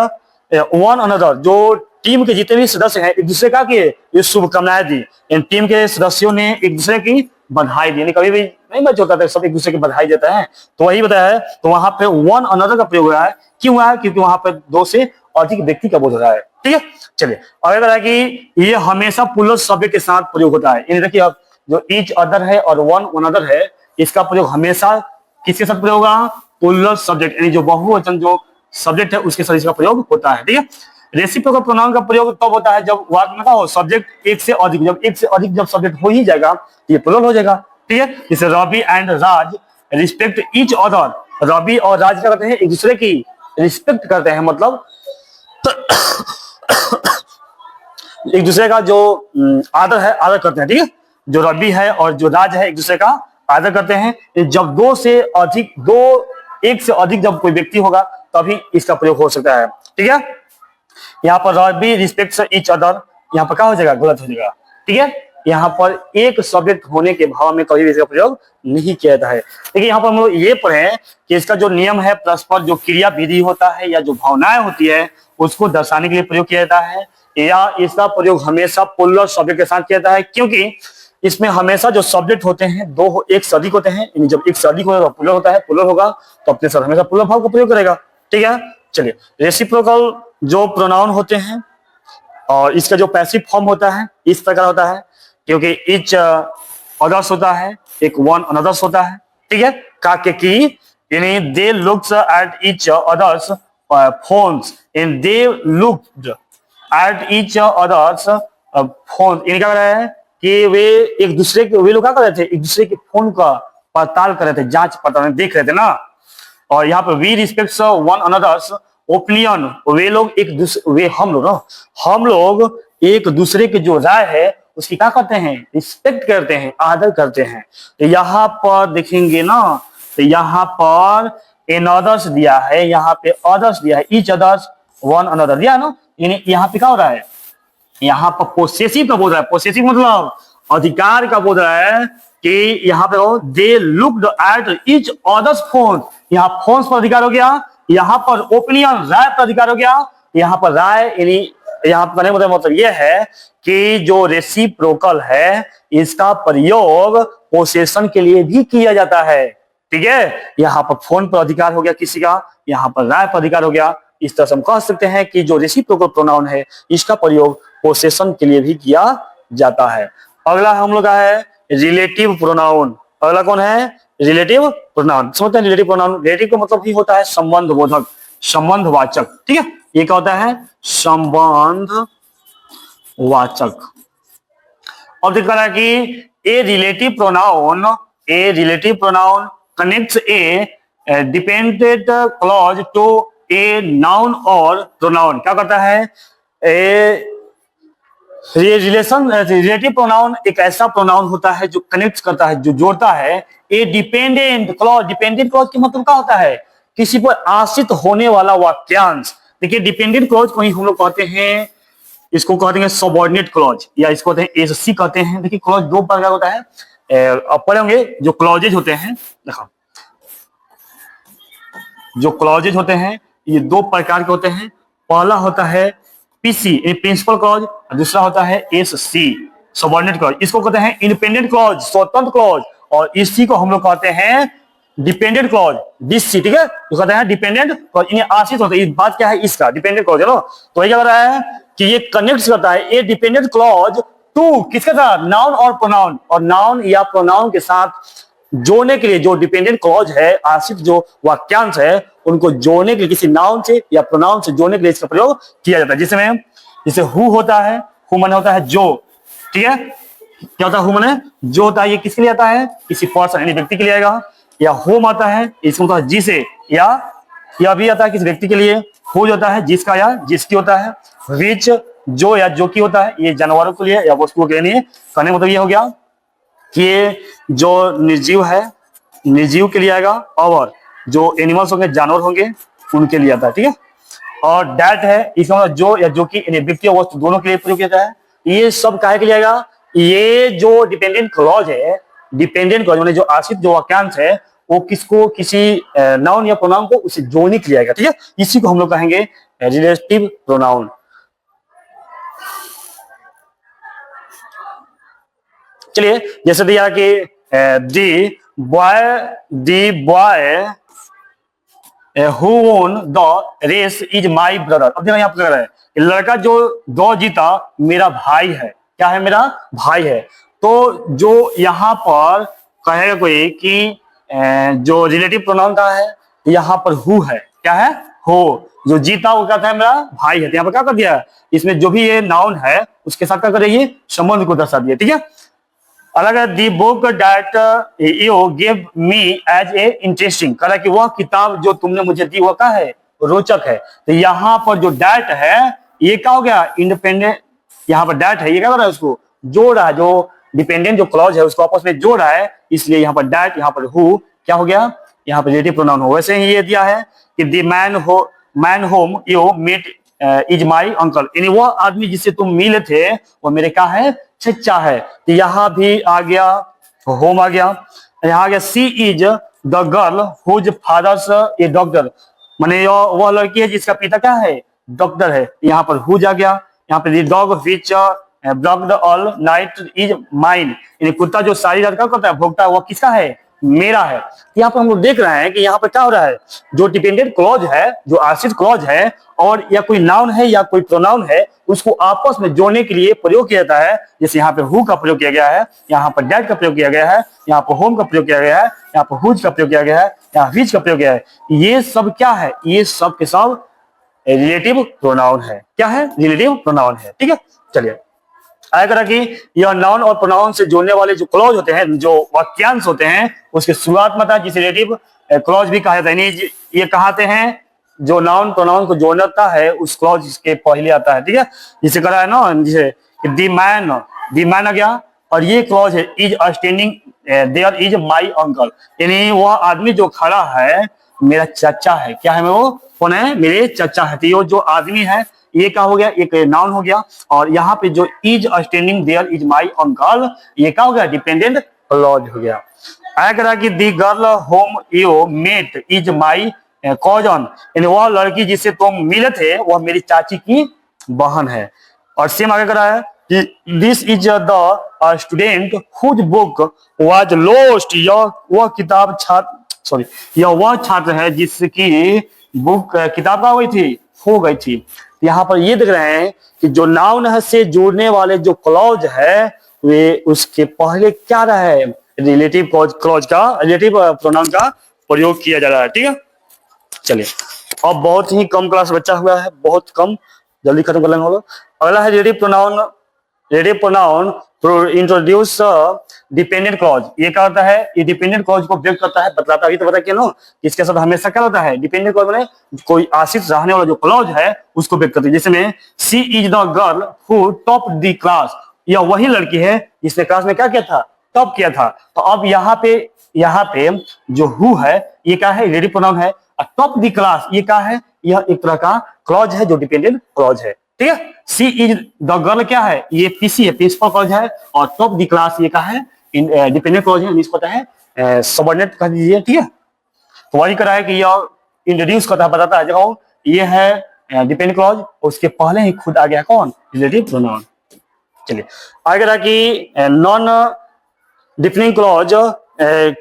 वन अनदर, जो टीम के जितने भी सदस्य हैं एक दूसरे का किए, ये शुभकामनाएं दी। इन टीम के सदस्यों ने एक दूसरे की बधाई दी, कभी भी नहीं मैच होता था सब एक दूसरे की बधाई देता है, तो वही बताया है। तो वहां पे वन अनदर का प्रयोग हो रहा है, क्यों हुआ है, क्योंकि वहां पे दो से अधिक व्यक्ति का बोध हो रहा है। ठीक है, चलिए आगे बताया कि ये हमेशा पुल्लर शब्द के साथ प्रयोग होता है। यानी देखिए अब जो ईच अदर है और वन अनदर है, इसका प्रयोग हमेशा किसके साथ प्रयोग होगा, पुल्लर सब्जेक्ट, यानी जो बहुवचन जो सब्जेक्ट है उसके साथ इसका प्रयोग होता है। ठीक है, रेसिप्रोकल प्रोनाउन का प्रयोग तब होता है जब वाक्य में क्या हो, सब्जेक्ट एक से अधिक, जब एक से अधिक जब सब्जेक्ट हो ही जाएगा ये प्लूरल हो जाएगा। ठीक है, जैसे Ravi and Raj respect each other, Ravi और राज क्या करते हैं, एक दूसरे की रिस्पेक्ट करते हैं, मतलब एक दूसरे का जो आदर है, आदर करते हैं। ठीक है, जो रवि है और जो राज है एक दूसरे का आदर करते हैं। जब एक से अधिक जब कोई व्यक्ति होगा तभी इसका प्रयोग हो सकता है। ठीक है, यहाँ पर रवि रिस्पेक्ट्स ईच अदर, यहाँ पर क्या हो जाएगा, गलत हो जाएगा। ठीक है, यहाँ पर एक सब्जेक्ट होने के भाव में कभी भी इसका प्रयोग नहीं किया जाता है। देखिए यहाँ पर हम लोग ये पढ़े कि इसका जो नियम है, परस्पर जो क्रिया विधि होता है या जो भावनाएं होती है उसको दर्शाने के लिए प्रयोग किया जाता है, या इसका प्रयोग हमेशा पुल्लर सब्जेक्ट के साथ किया जाता है, क्योंकि इसमें हमेशा जो सब्जेक्ट होते हैं दो एक से अधिक होते हैं। जब एक से अधिक होगा तो पुल्लर होता है, पुल्लर होगा तो अपने साथ हमेशा पुल्लर भाव का प्रयोग करेगा। ठीक है, चलिए रेसिप्रोकल जो प्रोनाउन होते हैं और इसका जो पैसिव फॉर्म होता है इस प्रकार होता है, क्योंकि ईच अदर्स होता है, एक वन अनदर्स होता है। ठीक है, का के की, यानी they looks at each other's phones, and they looked at each other's phone, यानी क्या कर रहा है कि वे एक दूसरे के, वे लोग क्या कर रहे थे, एक दूसरे के फोन का पड़ताल कर रहे थे, जांच पड़ताल देख रहे थे ना। और यहाँ पर we respects one another's opinion, वे लोग एक दूसरे, वे हम लोग एक दूसरे की जो राय है उसकी क्या करते हैं, रिस्पेक्ट करते हैं, आदर करते हैं। तो यहाँ पर देखेंगे ना, तो यहाँ पर इन अदर्स दिया है, यहाँ पे अदर्स दिया है, ईच अदर्स वन अनदर दिया है ना, यानी यहाँ पे क्या हो रहा है, यहाँ पर पोसेसिव का बोल रहा है। पोसेसिव मतलब अधिकार का बोल रहा है कि यहाँ पे दे looked at each other's phone, यहाँ फोन पर अधिकार हो गया, यहाँ पर ओपिनियन राय पर अधिकार हो गया। यहाँ पर राय यानी यहाँ पर मतलब यह है कि जो रेसिप्रोकल है इसका प्रयोग पोसेशन के लिए भी किया जाता है। ठीक है, यहाँ पर फोन पर अधिकार हो गया किसी का, यहाँ पर राय पर अधिकार हो गया। इस तरह से हम कह सकते हैं कि जो रेसिप्रोकल प्रोनाउन है इसका प्रयोग पोसेशन के लिए भी किया जाता है। अगला हम लोग का है रिलेटिव प्रोनाउन। अगला कौन है, रिलेटिव प्रोनाउन। समझते हैं रिलेटिव प्रोनाउन, रिलेटिव का मतलब ही होता है संबंध बोधक, संबंधवाचक। ठीक है, ये क्या होता है, संबंधवाचक। अब दिख रहा है कि a relative pronoun connects a dependent clause to a noun और प्रोनाउन क्या करता है, ये रिलेटिव प्रोनाउन एक ऐसा प्रोनाउन होता है जो कनेक्ट करता है, जो जोड़ता है ए डिपेंडेंट क्लॉज। डिपेंडेंट क्लॉज की मतलब क्या होता है, किसी पर आश्रित होने वाला वाक्यांश। देखिए डिपेंडेंट क्लॉज को ही हम लोग कहते हैं, इसको कहते हैं सबऑर्डिनेट क्लॉज या इसको कहते हैं एससी कहते हैं। देखिए क्लॉज दो प्रकार का होता है, आप पढ़े होंगे जो क्लॉजेज होते हैं। देखो जो क्लॉजेज होते हैं ये दो प्रकार के होते हैं। पहला होता है पीसी प्रिंसिपल क्लॉज, दूसरा होता है एससी सबऑर्डिनेट क्लॉज। इसको कहते हैं इंडिपेंडेंट क्लॉज, स्वतंत्र क्लॉज, और इसी को हम लोग कहते हैं डिपेंडेंट क्लॉज, डीसी। ठीक है, तो कहते हैं डिपेंडेंट क्लॉज, इन्हें आश्रित होता है। इस बात क्या है इसका डिपेंडेंट क्लॉज, चलो तो ये क्या कर रहा है कि ये कनेक्ट करता है ए डिपेंडेंट क्लॉज टू किसके साथ, नाउन और प्रोनाउन, और नाउन या प्रोनाउन के साथ जोड़ने के लिए जो डिपेंडेंट क्लॉज है, आश्रित जो वाक्यांश है उनको जोड़ने के लिए किसी नाउन से या प्रोनाउन से जोड़ने के लिए इसका प्रयोग किया जाता है। जिसमें जैसे हु होता है, हु माने होता है जो, ठीक है, क्या होता है हु माने जो होता है, ये किसके लिए आता है, किसी पर्सन यानी व्यक्ति के लिए आएगा। या होम आता है, इसमें होता है जिसे, या भी आता है किसी व्यक्ति के लिए। हुज होता है जिसका या जिसकी होता है। विच जो या जो की होता है, ये जानवरों के लिए या वस्तुओं के लिए। कहने मतलब ये हो गया कि ये जो निर्जीव है निर्जीव के लिए आएगा, और जो एनिमल्स होंगे जानवर होंगे उनके लिए आता है। ठीक है, और डैट है, इसमें जो या जो कि व्यक्ति और वस्तु दोनों के लिए प्रयोग किया जाता है। ये सब काहे के लिए आएगा, ये जो डिपेंडेंट क्लॉज है, डिपेंडेंट क्लॉज माने जो आश्रित जो वाक्यांश है वो किसको, किसी नाउन या प्रोनाउन को उसे जोड़ने के लिए आएगा। ठीक है, इसी को हम लोग कहेंगे रिलेटिव प्रोनाउन। चलिए जैसे दिया कि the boy who won the race is my brother. अब देखो यहाँ पर है लड़का जो दौड़ जीता मेरा भाई है। क्या है, मेरा भाई है। तो जो यहाँ पर कहेगा कोई कि जो रिलेटिव प्रोनाउन का है यहाँ पर हु है। क्या है, हो, जो जीता वो कहता है मेरा भाई है। तो यहाँ पर क्या कर दिया, इसमें जो भी ये नाउन है उसके साथ क्या कर रही है, संबंध को दर्शा दिया। ठीक है, अलग the book that you give me as a interesting, कह रहा कि वह किताब जो तुमने मुझे दी वह क्या है, रोचक है। तो यहाँ पर जो डैट है ये क्या हो गया, इंडिपेंडेंट, यहाँ पर डैट है ये क्या कर रहा है, उसको जोड़ रहा है, जो डिपेंडेंट जो क्लॉज है उसको आपस में जोड़ रहा है, इसलिए यहाँ पर डैट, यहाँ पर हु क्या हो गया, यहाँ पर रिलेटिव प्रोनाउन हो। वैसे ही ये दिया है कि the man whom you meet is my uncle, यानी वह आदमी जिससे तुम मिले थे वो मेरे क्या है, चचा है। तो यहाँ भी आ गया होम आ गया, यहाँ आ गया she is the girl whose father's a doctor, माने वह लड़की है जिसका पिता क्या है, डॉक्टर है। यहाँ पर हुज आ गया, यहाँ पे dog which blocked all night is mine, यानी कुत्ता जो सारी रात क्या करता है, भोगता है, वह किसका है, मेरा है। यहाँ पर हम लोग देख रहे हैं कि यहाँ पर क्या हो रहा है, जो डिपेंडेंट क्लॉज है, जो आश्रित क्लॉज है, और या कोई नाउन है या कोई प्रोनाउन है, उसको आपस में जोड़ने के लिए प्रयोग किया जाता है। जैसे यहाँ पे हु का प्रयोग किया गया है, यहाँ पर डैड का प्रयोग किया गया है, यहाँ पर होम का प्रयोग किया गया है, यहाँ पर हुज का प्रयोग किया गया है, यहाँ विच का प्रयोग किया है। ये सब क्या है, ये सब के सब रिलेटिव प्रोनाउन है। क्या है, रिलेटिव प्रोनाउन है। ठीक है, चलिए आगे कि यह नाउन और प्रोनाउन से जोड़ने वाले जो क्लॉज होते हैं, जो वाक्यांश होते हैं, उसके शुरुआत में आता है जिसे रिलेटिव क्लॉज भी कहा जाता है। ये कहते हैं जो नाउन प्रोनाउन को जोड़ता है उस क्लॉज के पहले आता है। ठीक है, जिसे करा है ना, जिसे दी मैन आ गया, और ये क्लॉज है is standing there is my uncle, यानी वह आदमी जो खड़ा है मेरा चाचा है। क्या है, मैं वो कौन है, मेरे चाचा है। तो ये जो आदमी है ये क्या हो गया, एक नाउन हो गया, और यहाँ पे जो is standing there is my uncle ये क्या हो गया, डिपेंडेंट क्लॉज हो गया। आया कि the girl whom you met is my cousin, यानी वह लड़की जिससे तुम मिले थे वह मेरी चाची की बहन है। और सेम आगे करा है कि this is the student whose book was lost, यह वह किताब छात्र यह वह छात्र है जिसकी बुक किताब का हुई थी, खो गई थी। यहाँ पर ये देख रहे हैं कि जो नाउन है से जोड़ने वाले जो क्लॉज है वे उसके पहले क्या रहा है, रिलेटिव क्लॉज का, रिलेटिव प्रोनाउन का प्रयोग किया जा रहा है। ठीक है, चलिए अब बहुत ही कम क्लास बचा हुआ है, बहुत कम, जल्दी खत्म कर लेंगे हम लोग। अगला है relative pronoun ready pronoun introduce dependent clause. ये क्या होता है, ये डिपेंडेंट क्लॉज को व्यक्त करता है, बतलाता है। तो पता क्या नो, इसके साथ हमेशा क्या होता है, डिपेंडेंट क्लॉज माने कोई आश्रित रहने वाला जो क्लॉज है उसको व्यक्त करती है। जैसे में she is the girl who top the class, यह वही लड़की है जिसने क्लास में क्या किया था, टॉप किया था। तो अब यहाँ पे जो हु है ये क्या है, रेडी प्रोनाउन है। और टॉप द क्लास ये क्या है, यह एक तरह का क्लॉज है जो डिपेंडेंट क्लॉज है, ठीक है। सी इज द गर्ल क्या है, ये पीसी है, प्रिंसिपल क्लॉज है। और टॉप द क्लास ये क्या है, डिपेंडेंट क्लॉज है, इसको पता है सबऑर्डिनेट कह दीजिए, ठीक है। तो वही करा है कि यह इंट्रोड्यूस करता है, बताता है देखो ये है डिपेंडेंट क्लॉज, उसके पहले ही खुद आ गया कौन, रिलेटिव प्रोनाउन। चलिए आगे रहा कि नॉन डिफिनिंग क्लॉज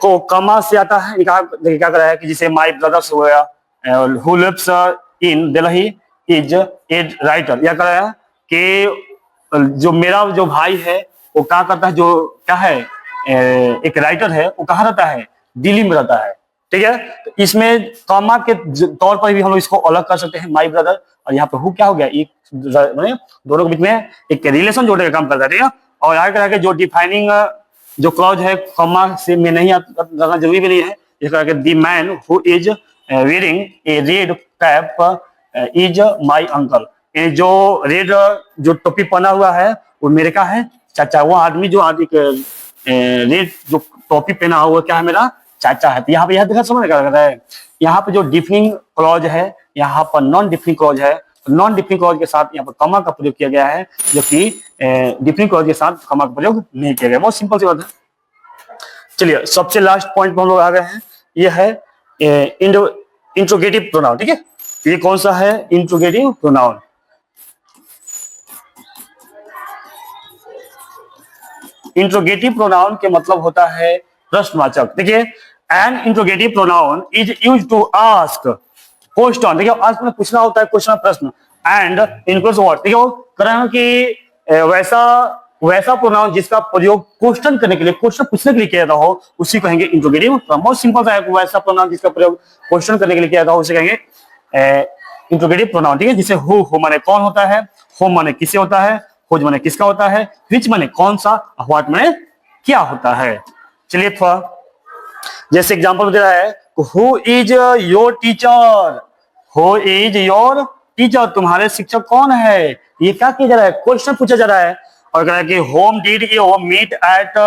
को कमा से आता है। देखिए क्या करा है कि जैसे माय ब्रदर्स हो गया, who lives in Delhi is a writer. यह करा है कि जो मेरा जो भाई है वो क्या करता है, जो क्या है एक राइटर है, वो कहाँ रहता है, दिल्ली में रहता है, ठीक है। तो इसमें कॉमा के तौर पर भी हम लोग इसको अलग कर सकते हैं, माय ब्रदर। और यहाँ पे हु क्या हो गया, एक दोनों के बीच में एक रिलेशन जोड़ने का काम करता है, ठीक है। और आगे करके जो डिफाइनिंग जो क्लॉज है कॉमा से में नहीं रहना जरूरी भी नहीं है। इस करके the man who is wearing A red cap is my uncle, जो रेड जो टोपी पहना हुआ है वो मेरे का है चाचा। वो आदमी जो रेड जो टोपी पहना हुआ क्या है, मेरा चाचा है। तो यहाँ पे यह देखा समझ रहा है, यहाँ पे जो डिफिनिंग क्लॉज है, यहाँ पर नॉन डिफिनिंग क्लॉज है। नॉन डिफिनिंग क्लॉज के साथ यहाँ पर कॉमा का प्रयोग किया गया है, जो कि डिफिनिंग क्लॉज के साथ कॉमा का प्रयोग नहीं किया गया। बहुत सिंपल सी बात है। चलिए सबसे लास्ट पॉइंट पर हम लोग आ गए हैं, ये है इंट्रोगेटिव प्रोनाउन, ठीक है। ये कौन सा है, इंट्रोगेटिव प्रोनाउन। इंट्रोगेटिव प्रोनाउन के मतलब होता है प्रश्नवाचक। देखिए an interrogative pronoun is used to ask question. देखिए आस्क में पूछना होता है, क्वेश्चन प्रश्न। एंड इंक्लूड्स वर्ड, देखिए वो कर रहे हैं कि वैसा प्रोनाउन जिसका प्रयोग क्वेश्चन करने के लिए, क्वेश्चन पूछने के लिए किया जाता हो, उसी कहेंगे इंट्रोगेटिव। बहुत सिंपल सा है, वैसा प्रोनाउन जिसका प्रयोग क्वेश्चन करने के लिए किया जाता हो उसे कहेंगे इंट्रोगेटिव प्रोनाउन, ठीक है। जिसे हु माने कौन होता है, होम माने किसे होता है, खोज माने किसका होता है, विच माने कौन सा, व्हाट माने क्या होता है। चलिए थोड़ा जैसे एग्जांपल दे रहा है, who is your teacher, who is your teacher, तुम्हारे शिक्षक कौन है। ये क्या किया जा रहा है, क्वेश्चन पूछा जा रहा है। और कह रहा है कि whom did you meet at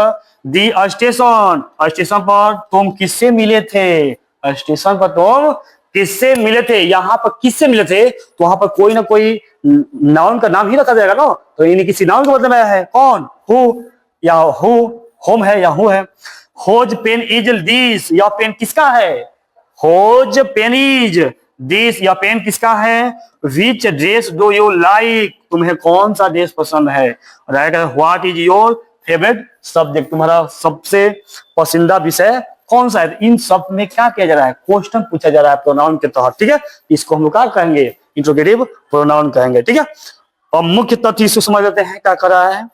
the station, station पर तुम किससे मिले थे, स्टेशन पर तुम किससे मिले थे। यहाँ पर किससे मिले थे, तो वहां पर कोई ना कोई नाउन का नाम ही रखा जाएगा ना। तो इन्हें किसी नाउन का मतलब है कौन, हु या हु, होम है या हु है। होज पेन इज दिस, या पेन किसका है, होज पेन इज दिस, या पेन किसका है। विच ड्रेस डू यू लाइक, तुम्हें कौन सा ड्रेस पसंद है। What is your favourite subject, तुम्हारा सबसे पसंदीदा विषय कौन सा है। इन सब में क्या किया जा रहा है, क्वेश्चन पूछा जा रहा है प्रोनाउन के तहत, ठीक है। इसको हम लोग क्या कहेंगे, इंट्रोगेटिव प्रोनाउन कहेंगे, ठीक है। और मुख्य तथ्य इसको समझ लेते हैं क्या कर रहा है।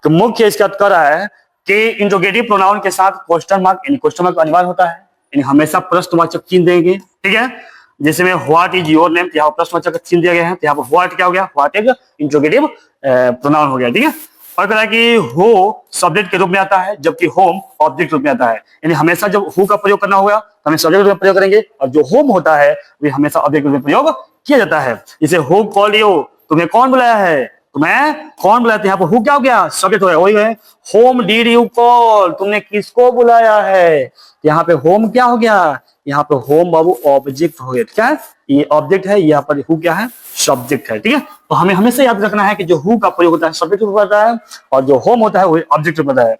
तो मुख्य इसका कर रहा है कि इंट्रोगेटिव प्रोनाउन के साथ क्वेश्चन मार्क, यानी क्वेश्चन मार्क अनिवार्य होता है, यानी हमेशा प्रश्नवाचक चिन्ह देंगे, ठीक है। जैसे में व्हाट इज योर नेम, यहाँ प्रश्नवाचक चिन्ह दिया गया है, तो यहाँ पर व्हाट क्या हो गया, व्हाट एक इंट्रोगेटिव प्रोनाउन हो गया, ठीक है। और कह रहा है कि हो सब्जेक्ट के रूप में आता है, जबकि होम ऑब्जेक्ट रूप में आता है। यानी हमेशा जब हु का प्रयोग करना होगा तो हमें सब्जेक्ट रूप में प्रयोग करेंगे, और जो होम होता है वे हमेशा ऑब्जेक्ट रूप में प्रयोग किया जाता है। जैसे हु कॉल्ड यू, तुम्हें कौन बुलाया है, तुम्हें कौन बुलाया। यहाँ पर हु क्या हो गया, सब्जेक्ट हो गया, वही है। होम डिड यू कॉल, तुमने किसको बुलाया है। यहाँ पे होम क्या हो गया, यहाँ पे होम बाबू ऑब्जेक्ट हो गया, क्या है ये ऑब्जेक्ट है, यहाँ पर हु क्या है, सब्जेक्ट है, ठीक है। तो हमें हमेशा याद रखना है कि जो हु का प्रयोग होता है सब्जेक्ट रूप में होता है, और जो होम होता है वो ऑब्जेक्ट रूप में होता है।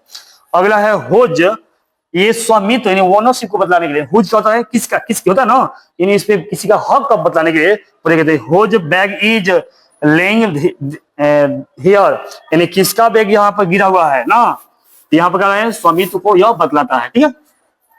अगला है होज, ये स्वामित्व यानी ओनरशिप को बतलाने के लिए। हुज क्या होता है, किसका, किसकी होता है ना, यानी इस पे किसी का हक का बतलाने के लिए प्रयोग करते हैं। होज बैग इज लेइंग हियर, यानी किसका बैग यहाँ पर गिरा हुआ है ना, यहाँ पर क्या है, स्वामित्व को यह बतलाता है, ठीक है।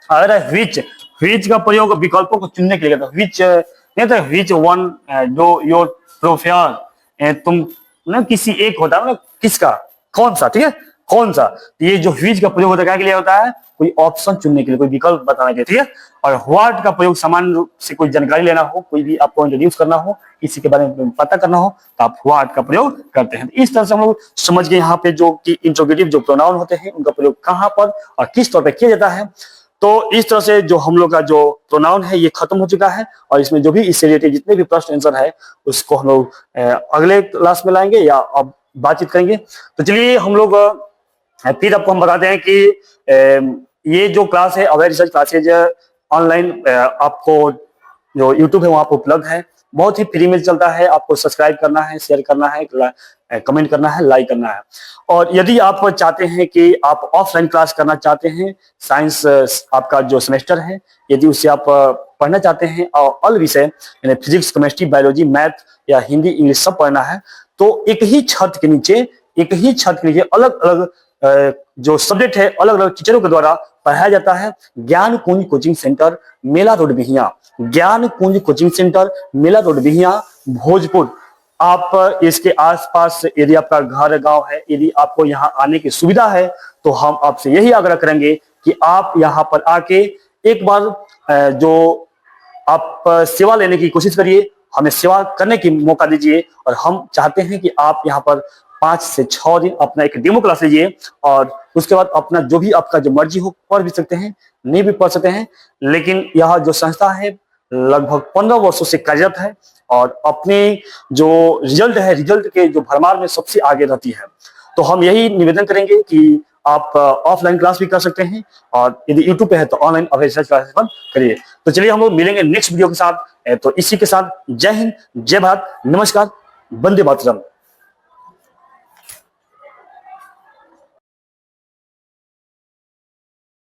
अगर विच, विच का प्रयोग विकल्पों को चुनने के लिए करता है। विच नहीं तो विच वन डू योर प्रोफेयर, तुम ना किसी एक होता है ना, किसका, कौन सा, ठीक है। कौन सा? तो ये जो व्हिच का प्रयोग होता है क्या के लिए होता है? कोई ऑप्शन चुनने के लिए, कोई विकल्प बताने के लिए, ठीक है। और व्हाट का प्रयोग सामान्य रूप से कोई जानकारी लेना हो, कोई भी आपको इंट्रोड्यूस करना हो, किसी के बारे में पता करना हो, तो आप व्हाट का प्रयोग करते हैं। इस तरह से हम लोग समझ गए यहाँ पे जो कि इंट्रोगेटिव जो प्रोनाउन होते हैं उनका प्रयोग कहाँ पर और किस तौर पर किया जाता है। तो इस तरह से जो हम लोग का जो प्रोनाउन है ये खत्म हो चुका है, और इसमें जो भी इससे रिलेटेड जितने भी प्रश्न आंसर है उसको हम लोग अगले क्लास में लाएंगे या अब बातचीत करेंगे। तो चलिए हम लोग फिर आपको हम बताते हैं कि ये जो क्लास है अवेयर रिसर्च क्लासेज ऑनलाइन आपको जो यूट्यूब है वहां पर उपलब्ध है, बहुत ही फ्री में चलता है। आपको सब्सक्राइब करना है, शेयर करना है, कमेंट करना है, लाइक करना है। और यदि आप चाहते हैं कि आप ऑफलाइन क्लास करना चाहते हैं, साइंस आपका जो सेमेस्टर है यदि उसे आप पढ़ना चाहते हैं और अल विषय यानी फिजिक्स, केमिस्ट्री, बायोलॉजी, मैथ या हिंदी, इंग्लिश सब पढ़ना है, तो एक ही छत के नीचे अलग अलग जो सब्जेक्ट है अलग अलग टीचरों के द्वारा पढ़ाया जाता है। ज्ञान कुंज कोचिंग सेंटर, मेला रोड बिहिया, ज्ञान कुंज कोचिंग सेंटर, मेला रोड बिहिया, भोजपुर। आप इसके आसपास यदि आपका घर गांव है, यदि आपको यहाँ आने की सुविधा है, तो हम आपसे यही आग्रह करेंगे कि आप यहाँ पर आके एक बार जो आप सेवा लेने की कोशिश करिए, हमें सेवा करने की मौका दीजिए। और हम चाहते हैं कि आप यहाँ पर 5 से 6 दिन अपना एक डेमो क्लास लीजिए, और उसके बाद अपना जो भी आपका जो मर्जी हो पढ़ भी सकते हैं, नहीं भी पढ़ सकते हैं। लेकिन यह जो संस्था है लगभग 15 वर्षों से कार्यरत है और अपने जो रिजल्ट के जो भरमार में सबसे आगे रहती है। तो हम यही निवेदन करेंगे कि आप ऑफलाइन क्लास भी कर सकते हैं, और यदि यूट्यूब पे है तो ऑनलाइन अवेयर रिसर्च क्लासेस बंद करिए। तो चलिए हम लोग मिलेंगे नेक्स्ट वीडियो के साथ। तो इसी के साथ जय हिंद, जय भारत, नमस्कार, वंदे मातरम।